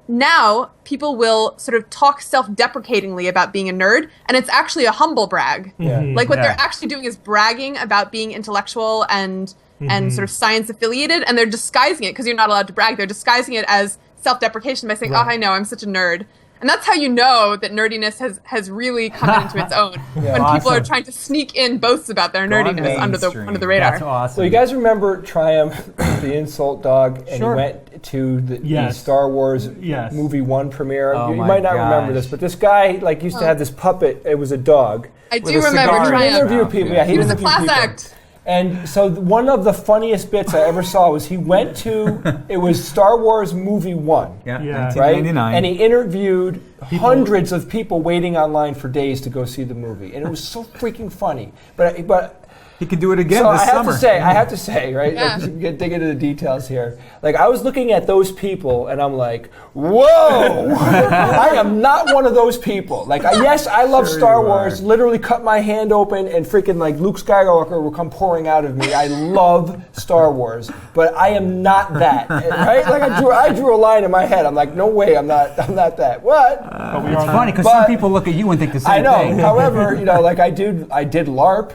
Now people will sort of talk self-deprecatingly about being a nerd, and it's actually a humble brag. Like what they're actually doing is bragging about being intellectual and sort of science affiliated, and they're disguising it because you're not allowed to brag. They're disguising it as self-deprecation by saying, "Oh, I know, I'm such a nerd." And that's how you know that nerdiness has really come into its own when people are trying to sneak in boasts about their nerdiness under the radar. That's awesome. So you guys remember Triumph, the insult dog, and he went to the Star Wars movie 1 premiere. Oh you might not remember this, but this guy used to have this puppet. It was a dog. I do remember Triumph. He interviewed people. Yeah, he was a class act. And so one of the funniest bits I ever saw was he went to, it was Star Wars Movie 1. Yeah, right? 1999. And he interviewed hundreds of people waiting online for days to go see the movie. And it was so freaking funny. But he could do it again so this summer. I have to say, right? Yeah. Like, you dig into the details here. Like, I was looking at those people, and I'm like, whoa! I am not one of those people. Like, yes, I love Star Wars. Literally cut my hand open, and freaking like Luke Skywalker will come pouring out of me. I love Star Wars, but I am not that. Right? Like, I drew a line in my head. I'm like, no way, I'm not that. What? It's funny because some people look at you and think the same thing. I know. However, like I did LARP.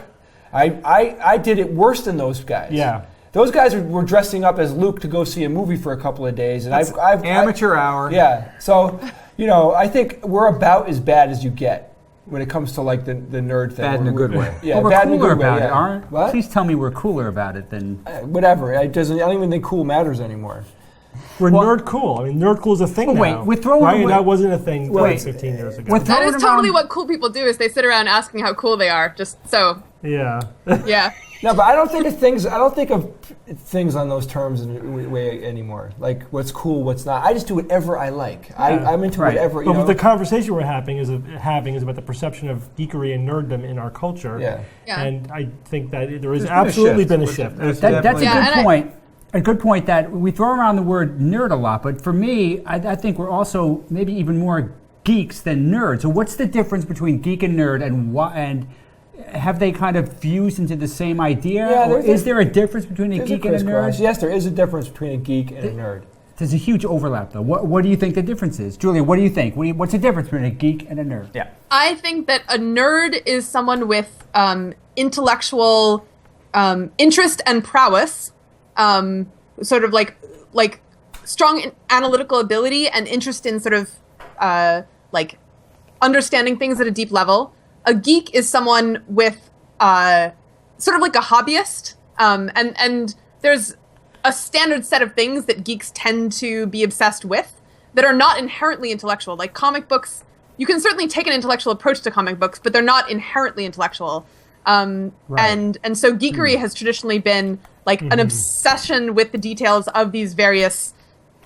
I did it worse than those guys. Yeah. Those guys were dressing up as Luke to go see a movie for a couple of days, and I've amateur hour. Yeah. So, I think we're about as bad as you get when it comes to like the nerd thing. Bad in a good way. Yeah, well, we're bad in a cooler good way, about it, aren't? What? Please tell me we're cooler about it than whatever. I don't even think cool matters anymore. We're nerd cool. I mean, nerd cool is a thing now. Wait, we're throwing right? away, that wasn't a thing 15 years ago. That is totally what cool people do. Is they sit around asking how cool they are. Just so. Yeah. Yeah. No, but I don't think of things on those terms in a way anymore. Like what's cool, what's not. I just do whatever I like. Yeah. I'm into whatever. But the conversation we're having is about the perception of geekery and nerddom in our culture. Yeah. And I think that there has absolutely been a shift. That's a good point. A good point that we throw around the word nerd a lot, but for me, I think we're also maybe even more geeks than nerds. So what's the difference between geek and nerd, and have they kind of fused into the same idea? Yeah, or is there a difference between a geek and a nerd? Yes, there is a difference between a geek and a nerd. There's a huge overlap, though. What do you think the difference is? Julia, what do you think? What's the difference between a geek and a nerd? Yeah. I think that a nerd is someone with intellectual interest and prowess, sort of like strong analytical ability and interest in sort of like understanding things at a deep level. A geek is someone with sort of like a hobbyist, and there's a standard set of things that geeks tend to be obsessed with that are not inherently intellectual. Like comic books, you can certainly take an intellectual approach to comic books, but they're not inherently intellectual. And so geekery has traditionally been like an obsession with the details of these various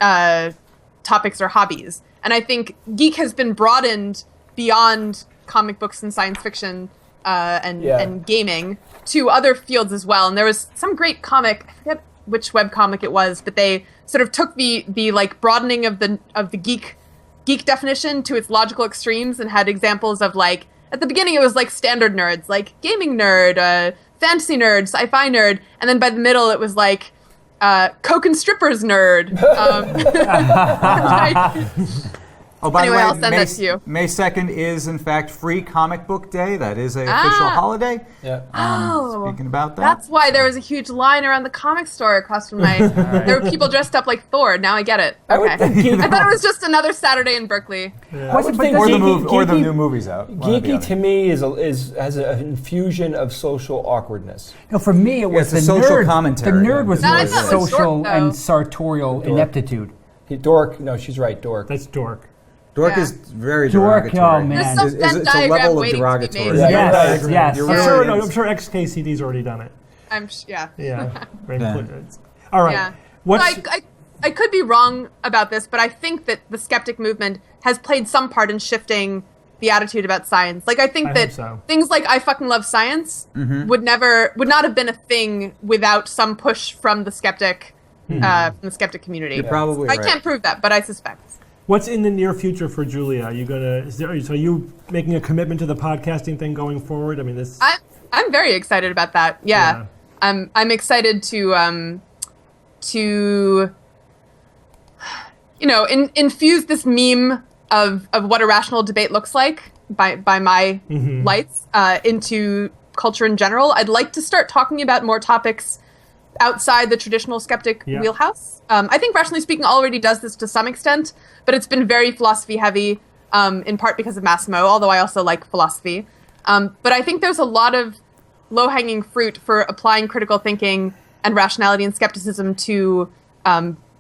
topics or hobbies. And I think geek has been broadened beyond comic books and science fiction and gaming to other fields as well. And there was some great comic, I forget which webcomic it was, but they sort of took the like broadening of the geek definition to its logical extremes and had examples of like, at the beginning it was like standard nerds, like gaming nerd, fantasy nerd, sci-fi nerd, and then by the middle it was like coke and strippers nerd. Oh, by anyway, the way, I'll send that to you. May 2nd is, in fact, Free Comic Book Day. That is an official holiday. Yeah. Speaking about that. That's why there was a huge line around the comic store across from my... There were people dressed up like Thor. Now I get it. Okay. I thought it was just another Saturday in Berkeley. Yeah. Or the new movie's out. Geeky to me has an infusion of social awkwardness. No, for me it was the social nerd. commentary. The nerd was more social dork, and sartorial ineptitude. Dork. No, she's right. Dork. That's dork. Dork is very Dork, derogatory. oh man. It's a level of derogatory. Yes. I'm sure XKCD's already done it. Yeah. Yeah. All right. Yeah. I could be wrong about this, but I think that the skeptic movement has played some part in shifting the attitude about science. Like I think that things like I fucking love science would not have been a thing without some push from the skeptic from the skeptic community. You're probably I right. can't prove that, but I suspect. What's in the near future for Julia? Are you are you making a commitment to the podcasting thing going forward? I mean, this. I'm very excited about that. Yeah. I'm excited to infuse this meme of what a rational debate looks like by my lights into culture in general. I'd like to start talking about more topics outside the traditional skeptic wheelhouse. I think Rationally Speaking already does this to some extent, but it's been very philosophy heavy, in part because of Massimo, although I also like philosophy. But I think there's a lot of low-hanging fruit for applying critical thinking and rationality and skepticism to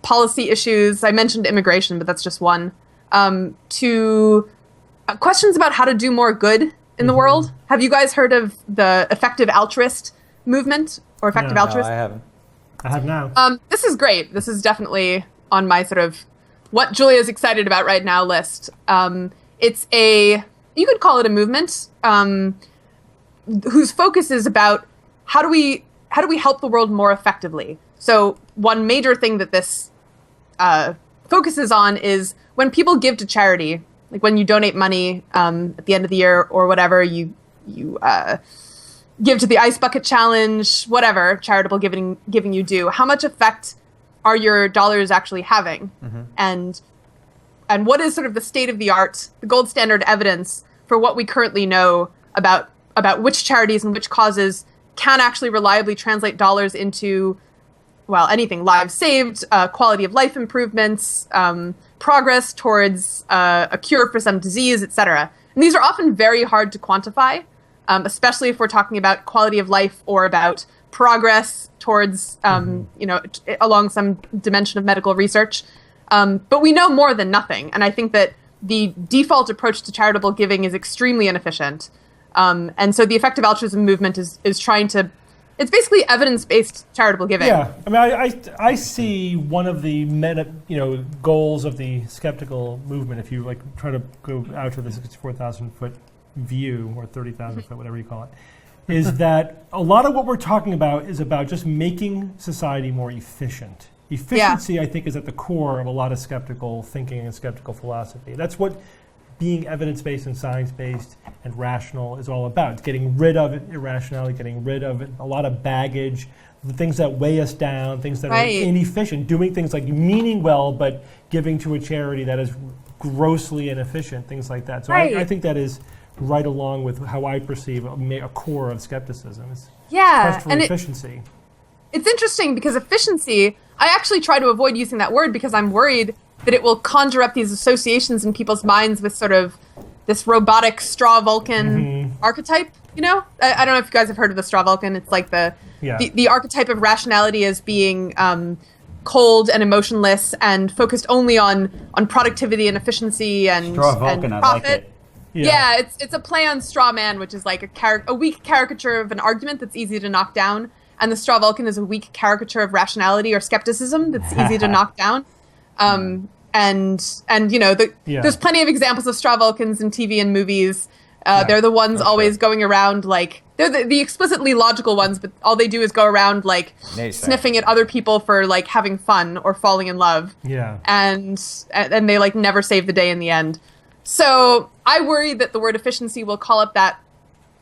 policy issues. I mentioned immigration, but that's just one. To questions about how to do more good in the world. Have you guys heard of the effective altruist movement or effective altruist? No, I haven't. I have now. This is great. This is definitely on my sort of what Julia's excited about right now list. It's you could call it a movement whose focus is about how do we help the world more effectively. So one major thing that this focuses on is when people give to charity, like when you donate money at the end of the year or whatever, you give to the Ice Bucket Challenge, whatever charitable giving you do, how much effect are your dollars actually having? And what is sort of the state of the art, the gold standard evidence for what we currently know about which charities and which causes can actually reliably translate dollars into, well, anything, lives saved, quality of life improvements, progress towards a cure for some disease, etc. And these are often very hard to quantify, especially if we're talking about quality of life or about progress towards, along some dimension of medical research. But we know more than nothing. And I think that the default approach to charitable giving is extremely inefficient. And so the effective altruism movement is trying to, it's basically evidence-based charitable giving. Yeah, I mean, I see one of the goals of the skeptical movement, if you try to go out to the 64,000 foot view or 30,000 foot, whatever you call it, is that a lot of what we're talking about is about just making society more efficient. Efficiency, I think, is at the core of a lot of skeptical thinking and skeptical philosophy. That's what being evidence-based and science-based and rational is all about. It's getting rid of irrationality, getting rid of a lot of baggage, the things that weigh us down, things that are inefficient, doing things like meaning well but giving to a charity that is grossly inefficient, things like that. So I think that is right along with how I perceive a core of skepticism. It's quest for efficiency. It's interesting because efficiency, I actually try to avoid using that word because I'm worried that it will conjure up these associations in people's minds with sort of this robotic straw Vulcan archetype, I don't know if you guys have heard of the straw Vulcan. It's like the archetype of rationality as being cold and emotionless and focused only on productivity and efficiency and straw Vulcan, and profit. I like it. Yeah, it's a play on straw man, which is like a weak caricature of an argument that's easy to knock down. And the straw Vulcan is a weak caricature of rationality or skepticism that's easy to knock down. There's plenty of examples of straw Vulcans in TV and movies. They're the ones always going around they're the explicitly logical ones, but all they do is go around sniffing at other people for having fun or falling in love. Yeah. And they never save the day in the end. So I worry that the word efficiency will call up that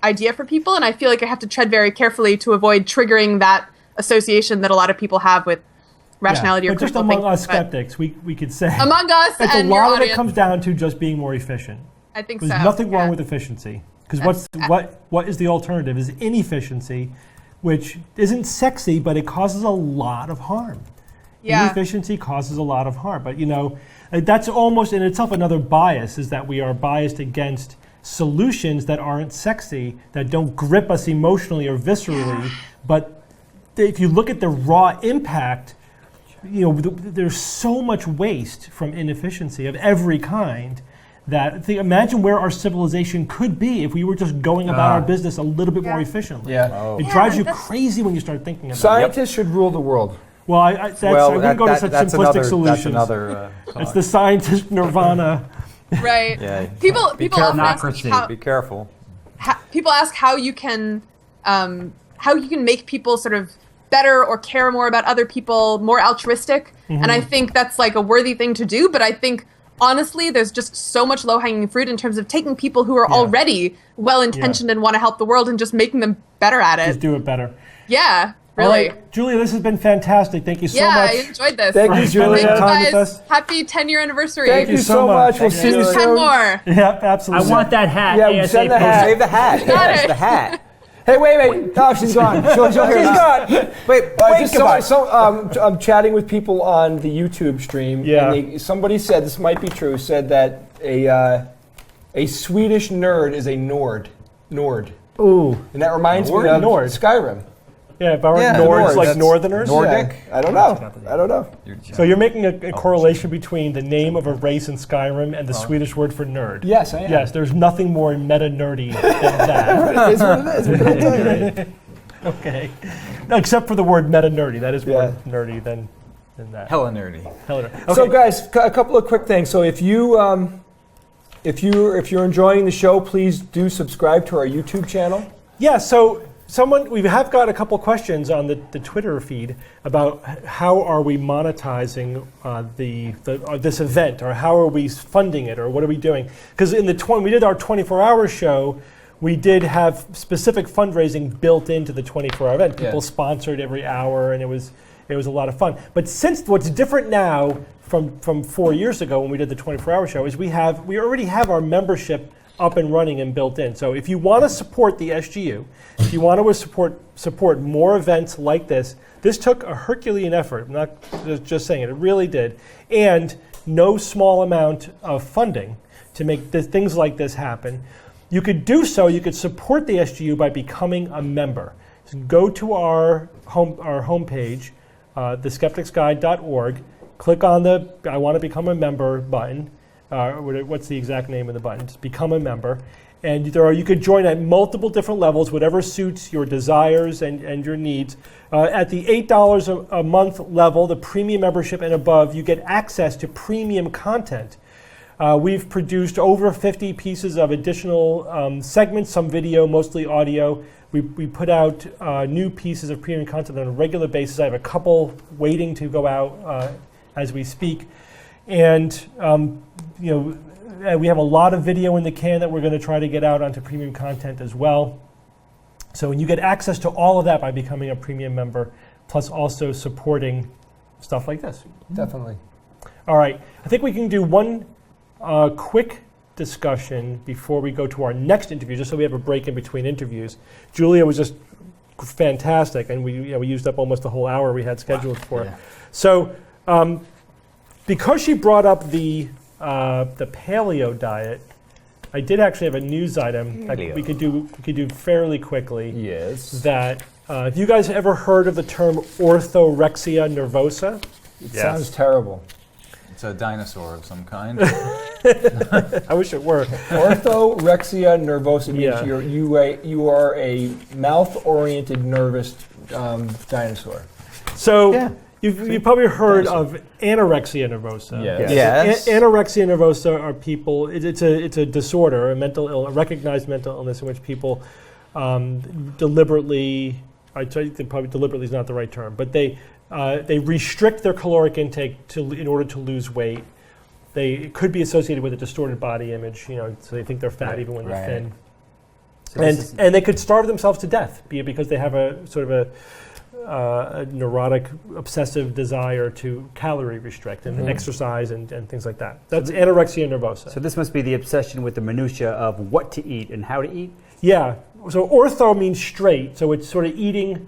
idea for people, and I feel like I have to tread very carefully to avoid triggering that association that a lot of people have with rationality or critical thinking. Just among us skeptics, we could say among us and a lot your of audience. It comes down to just being more efficient. I think There's nothing wrong with efficiency, because what is the alternative is inefficiency, which isn't sexy, but it causes a lot of harm. Inefficiency causes a lot of harm, but that's almost in itself another bias, is that we are biased against solutions that aren't sexy, that don't grip us emotionally or viscerally, but if you look at the raw impact, there's so much waste from inefficiency of every kind that imagine where our civilization could be if we were just going about our business a little bit more efficiently. It drives you crazy when you start thinking about it. Scientists should rule the world. Well, I wouldn't go to such simplistic solutions. That's another it's the scientist nirvana. Right. Yeah. People often ask be careful. People ask how you can make people sort of better or care more about other people, more altruistic. And I think that's like a worthy thing to do. But I think, honestly, there's just so much low-hanging fruit in terms of taking people who are already well-intentioned and want to help the world and just making them better at it. Just do it better. Yeah, really. All right, Julia, this has been fantastic. Thank you so much. Yeah, I enjoyed this. Thank you, Julia. Thank you Time with guys. us. Happy 10-year anniversary. Thank you so much. We'll see you soon. 10 more. Yeah, absolutely. I want that hat. Yeah, ASAP. send the hat. Save the hat. Got Yes, it. the hat. Hey, wait. Oh, she's gone. She's gone. Wait, I'm chatting with people on the YouTube stream. Yeah. And somebody said, this might be true, said that a Swedish nerd is a Nord. Ooh. And that reminds me Nord? of Nord. Skyrim. Yeah, if I were Yeah, Nords, Nords, like that's Northerners. Nordic. Yeah, I don't know. So you're making a correlation between the name of a race in Skyrim and the Swedish word for nerd. Yes, I am. Yes, there's nothing more meta-nerdy than that. It is what it is. What can I tell you? Okay. Except for the word meta-nerdy. That is more Yeah. nerdy than that. Hella nerdy. Hella nerdy. Okay. So, guys, a couple of quick things. So, if you're enjoying the show, please do subscribe to our YouTube channel. Yeah, so we have got a couple questions on the Twitter feed about how are we monetizing this event, or how are we funding it, or what are we doing? Because we did our 24-hour show, we did have specific fundraising built into the 24-hour event. People sponsored every hour, and it was a lot of fun. But since what's different now from 4 years ago when we did the 24-hour show is we already have our membership up and running and built in. So if you want to support the SGU, if you want to support more events like this took a Herculean effort. I'm not just saying it really did. And no small amount of funding to make things like this happen. You could support the SGU by becoming a member. So go to our homepage, theskepticsguide.org, click on the I want to become a member button. What's the exact name of the button? Just become a member. And you could join at multiple different levels, whatever suits your desires and your needs. At the $8 a month level, the premium membership and above, you get access to premium content. We've produced over 50 pieces of additional segments, some video, mostly audio. We put out new pieces of premium content on a regular basis. I have a couple waiting to go out as we speak. And we have a lot of video in the can that we're going to try to get out onto premium content as well. So you get access to all of that by becoming a premium member, plus also supporting stuff like this. Definitely. All right. I think we can do one quick discussion before we go to our next interview, just so we have a break in between interviews. Julia was just fantastic, and we used up almost the whole hour we had scheduled for her. So because she brought up the paleo diet, I did actually have a news item that we could do fairly quickly. Yes. That have you guys ever heard of the term Orthorexia nervosa? It sounds terrible. It's a dinosaur of some kind. I wish it were. Orthorexia nervosa means Yeah. you are a mouth-oriented nervous dinosaur. So you've probably heard of anorexia nervosa. Yes. Yes. Anorexia nervosa are people. It's a disorder, a recognized mental illness in which people deliberately. Probably deliberately is not the right term, but they restrict their caloric intake in order to lose weight. It could be associated with a distorted body image, so they think they're fat even when they're thin. So and they could starve themselves to death, be it because they have a sort of a neurotic, obsessive desire to calorie restrict and exercise and things like that. That's anorexia nervosa. So this must be the obsession with the minutia of what to eat and how to eat? Yeah. So ortho means straight, so it's sort of eating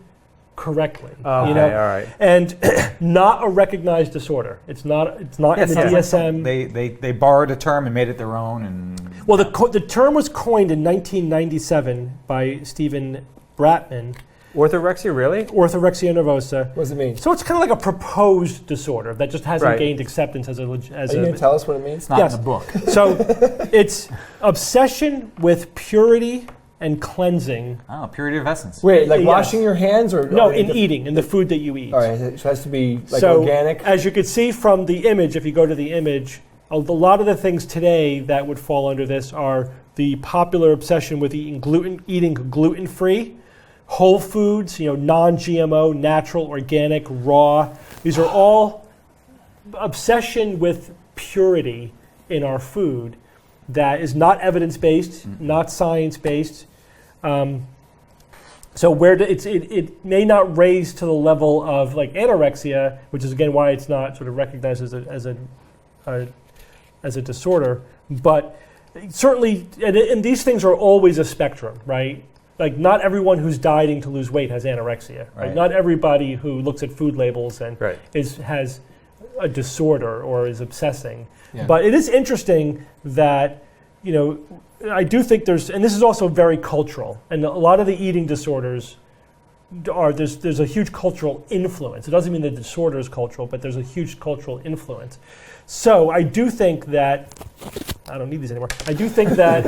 correctly. All right. And not a recognized disorder. It's not in the DSM. They borrowed a term and made it their own. And Well, the term was coined in 1997 by Stephen Bratman. Orthorexia, really? Orthorexia nervosa. What does it mean? So it's kind of like a proposed disorder that just hasn't Right. gained acceptance as a. Are you going to tell us what it means? it's not Yes. in the book. So it's obsession with purity and cleansing. Oh, purity of essence. Wait, like Yes. washing your hands or No, in eating, in the food that you eat. All right, it has to be like So, organic. as you can see from the image, if you go to the image, a lot of the things today that would fall under this are the popular obsession with eating gluten-free, whole foods, non-GMO, natural, organic, raw. These are all obsession with purity in our food that is not evidence-based, not science-based. So it may not raise to the level of like anorexia, which is again why it's not sort of recognized as a disorder. But certainly, and these things are always a spectrum, right? Like not everyone who's dieting to lose weight has anorexia. Right? Not everybody who looks at food labels and has a disorder or is obsessing. Yeah. But it is interesting that I do think and this is also very cultural, and a lot of the eating disorders there's a huge cultural influence. It doesn't mean the disorder is cultural, but there's a huge cultural influence. So I do think that I don't need these anymore. I do think that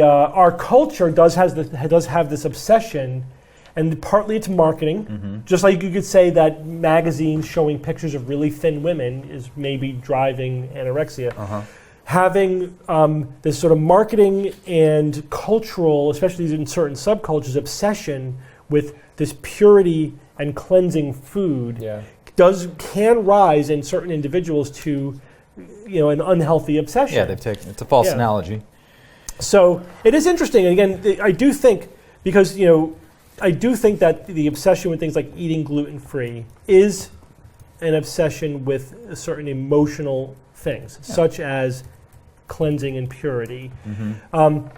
our culture does have this obsession, and partly it's marketing. Just like you could say that magazines showing pictures of really thin women is maybe driving anorexia. Having this sort of marketing and cultural, especially in certain subcultures, obsession with this purity and cleansing food can rise in certain individuals to an unhealthy obsession. Yeah, it's a false analogy. So it is interesting. And again, I do think because I do think that the obsession with things like eating gluten-free is an obsession with certain emotional things, such as cleansing and purity.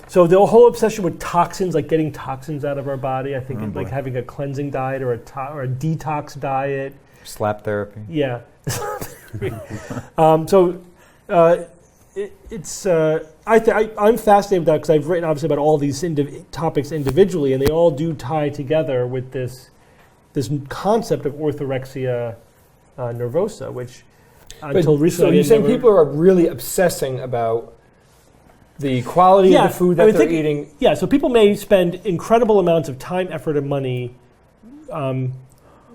So the whole obsession with toxins, like getting toxins out of our body, I think like having a cleansing diet or a detox diet. Slap therapy. Yeah. I'm fascinated with that because I've written obviously about all these topics individually, and they all do tie together with this concept of orthorexia nervosa, which until recently. So you're saying people are really obsessing about the quality of the food that they're eating? Yeah, so people may spend incredible amounts of time, effort, and money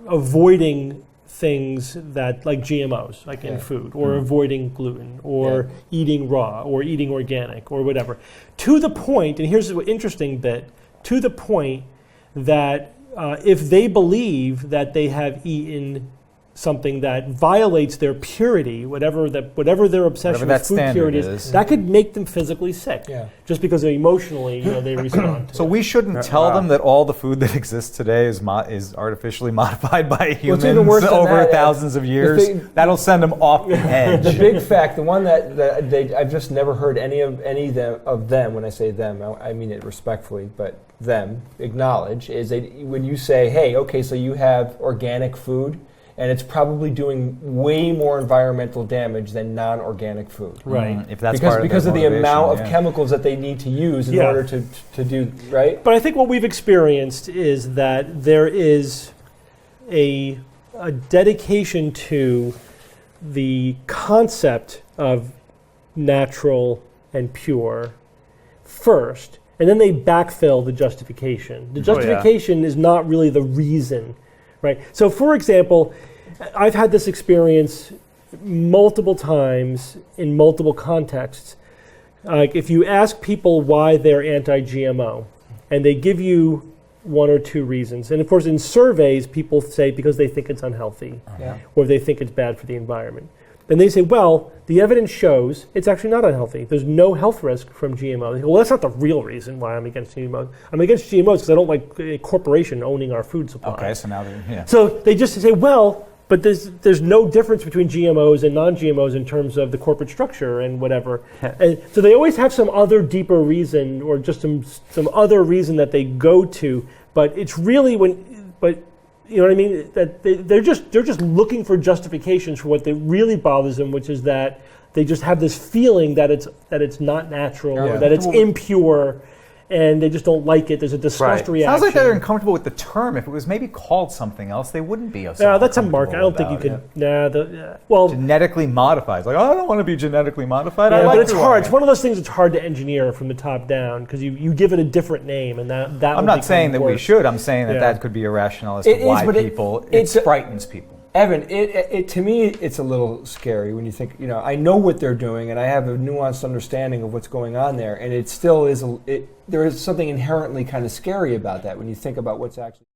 avoiding things that like GMOs, like in food, or avoiding gluten, or eating raw, or eating organic, or whatever. To the point, and here's the interesting bit, to the point that if they believe that they have eaten something that violates their purity, whatever their obsession with food purity is, that could make them physically sick. Just because emotionally, they respond to So we shouldn't tell them that all the food that exists today is artificially modified by humans over thousands of years. That'll send them off the edge. The big fact, the one that I've just never heard any of them. When I say them, I mean it respectfully, but them acknowledge is when you say, hey, okay, so you have organic food, and it's probably doing way more environmental damage than non-organic food. Right. If that's because of the amount of chemicals that they need to use in order to do, right? But I think what we've experienced is that there is a dedication to the concept of natural and pure first, and then they backfill the justification. The justification is not really the reason. Right. So, for example, I've had this experience multiple times in multiple contexts. If you ask people why they're anti-GMO, and they give you one or two reasons, and of course in surveys people say because they think it's unhealthy, or they think it's bad for the environment. Then they say, well, the evidence shows it's actually not unhealthy. There's no health risk from GMO. They go, well, that's not the real reason why I'm against GMOs. I'm against GMOs because I don't like a corporation owning our food supply. Okay, so now So they just say, well, but there's no difference between GMOs and non-GMOs in terms of the corporate structure and whatever. And so they always have some other deeper reason or just some other reason that they go to. But it's really you know what I mean? That they're just looking for justifications for what really bothers them, which is that they just have this feeling that it's not natural, or that it's impure, and they just don't like it. There's a disgust reaction. Sounds like they're uncomfortable with the term. If it was maybe called something else, they wouldn't be. No, that's a mark. I don't think you could. Well, genetically modified. It's like, I don't want to be genetically modified. But it's hard. It's one of those things that's hard to engineer from the top down because you give it a different name, and that. I'm not saying that we should. I'm saying that could be a rationale as to why it frightens people. Evan, it to me, it's a little scary when you think, I know what they're doing and I have a nuanced understanding of what's going on there, and it still is, there is something inherently kind of scary about that when you think about what's actually